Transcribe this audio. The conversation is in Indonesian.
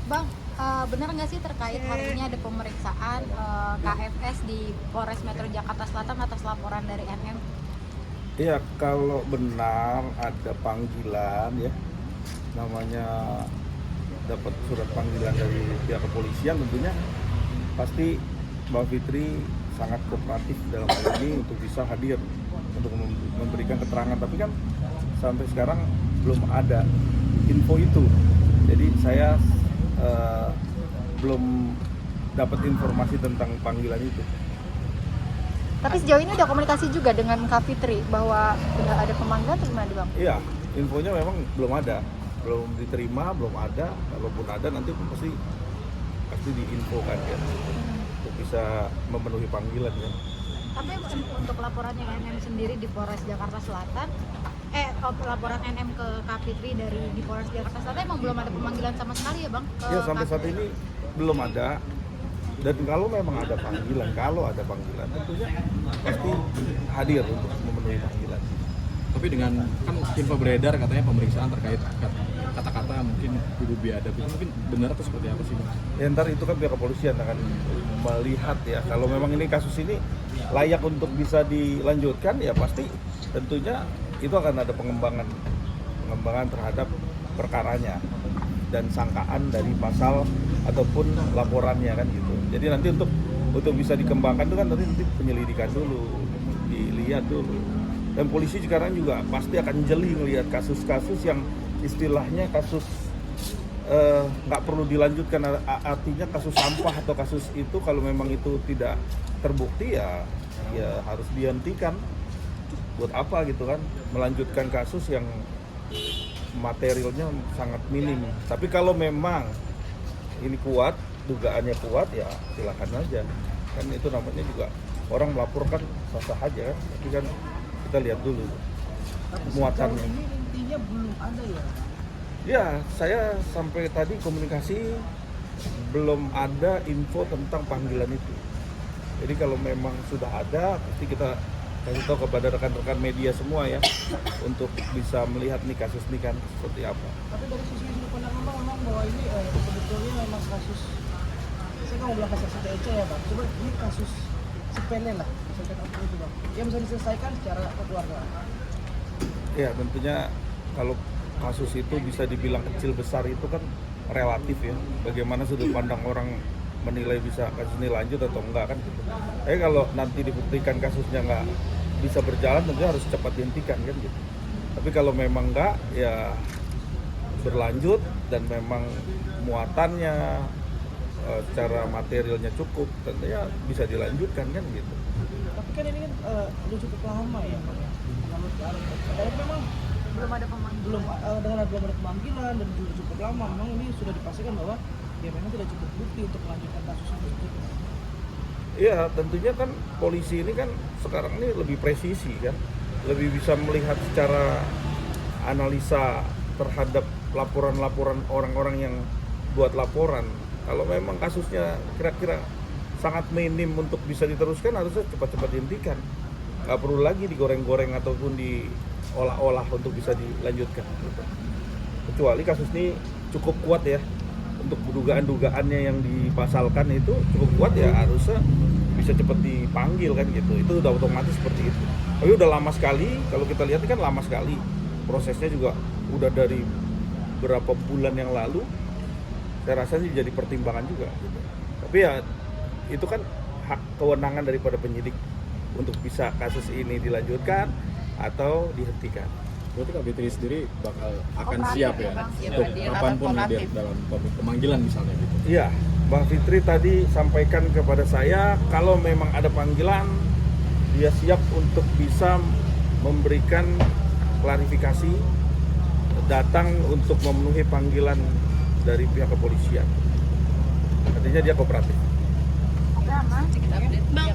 Bang, benar nggak sih terkait hari ini ada pemeriksaan KFS di Polres Metro Jakarta Selatan atas laporan dari NM? Iya, kalau benar ada panggilan ya, namanya dapat surat panggilan dari pihak kepolisian, tentunya pasti Mbak Fitri sangat kooperatif dalam hal ini untuk bisa hadir untuk memberikan keterangan. Tapi kan sampai sekarang belum ada info itu, jadi saya belum dapat informasi tentang panggilan itu. Tapi sejauh ini udah komunikasi juga dengan Kak Fitri bahwa udah ada pemanggilan atau gimana Bang? Iya, infonya memang belum ada, belum diterima, belum ada. Kalaupun ada nanti pasti diinfokan ya, untuk bisa memenuhi panggilan ya. Tapi untuk laporannya NM sendiri di Polres Jakarta Selatan, laporan NM ke Kak Fitri dari di Polres Jakarta Selatan emang belum ada pemanggilan sama sekali ya Bang? Ya sampai saat ini belum ada. Dan kalau memang ada panggilan, tentunya pasti hadir untuk memenuhi panggilan. Tapi dengan kan info beredar katanya pemeriksaan terkait kata-kata mungkin kudu biadab itu mungkin benar atau seperti apa sih Bang? Ya ntar itu kan pihak kepolisian akan melihat ya, kalau memang ini kasus ini layak untuk bisa dilanjutkan ya pasti tentunya itu akan ada pengembangan terhadap perkaranya dan sangkaan dari pasal ataupun laporannya kan gitu. Jadi nanti untuk bisa dikembangkan itu kan nanti penyelidikan dulu, dilihat dulu. Dan polisi sekarang juga pasti akan jeli melihat kasus-kasus yang istilahnya kasus nggak perlu dilanjutkan, artinya kasus sampah atau kasus itu kalau memang itu tidak terbukti ya harus dihentikan. Buat apa gitu kan melanjutkan kasus yang materialnya sangat minim. Tapi kalau memang ini kuat, dugaannya kuat ya silakan aja. Kan itu namanya juga orang melaporkan sah-sah aja kan. Tapi kan kita lihat dulu muatannya. Ini intinya belum ada ya? Ya, saya sampai tadi komunikasi belum ada info tentang panggilan itu. Jadi kalau memang sudah ada, pasti kita kasih tahu kepada rekan-rekan media semua ya, untuk bisa melihat nih kasus ini kan seperti apa. Tapi dari sisi sudut pandang Abang memang bahwa ini sebetulnya memang kasus, saya nggak mau bilang kasus TC ya Bang, coba ini kasus sepele lah, misalkan apa itu Bang, yang bisa diselesaikan secara kekeluargaan. Ya tentunya kalau kasus itu bisa dibilang kecil besar itu kan relatif ya, bagaimana sudut pandang orang menilai bisa kasus ini lanjut atau enggak kan gitu. Tapi kalau nanti dibuktikan kasusnya nggak bisa berjalan tentunya harus cepat dihentikan kan gitu. Tapi kalau memang enggak ya berlanjut dan memang muatannya secara materialnya cukup, tentunya bisa dilanjutkan kan gitu. Tapi kan ini kan udah cukup lama ya Bang. Kalau memang Belum ada pemanggilan. belum ada pemanggilan dan juga cukup lama, memang ini sudah dipastikan bahwa ya memang tidak cukup bukti untuk melanjutkan kasus itu. Iya, tentunya kan polisi ini kan sekarang ini lebih presisi kan, lebih bisa melihat secara analisa terhadap laporan-laporan orang-orang yang buat laporan. Kalau memang kasusnya kira-kira sangat minim untuk bisa diteruskan, harusnya cepat-cepat dihentikan. Nggak perlu lagi digoreng-goreng ataupun diolah-olah untuk bisa dilanjutkan. Gitu. Kecuali kasus ini cukup kuat ya, untuk dugaan-dugaannya yang dipasalkan itu cukup kuat ya harusnya bisa cepat dipanggil kan gitu. Itu udah otomatis seperti itu. Tapi udah lama sekali, kalau kita lihat kan lama sekali. Prosesnya juga udah dari berapa bulan yang lalu. Saya rasa sih jadi pertimbangan juga gitu. Tapi ya itu kan hak kewenangan daripada penyidik untuk bisa kasus ini dilanjutkan atau dihentikan. Berarti Kak Fitri sendiri akan Kooperatif siap ya ya, Bang? untuk kapanpun hadir dalam pemanggilan misalnya gitu. Iya, Mbak Fitri tadi sampaikan kepada saya kalau memang ada panggilan dia siap untuk bisa memberikan klarifikasi, datang untuk memenuhi panggilan dari pihak kepolisian. Artinya dia kooperatif. Oke, aman. Bang,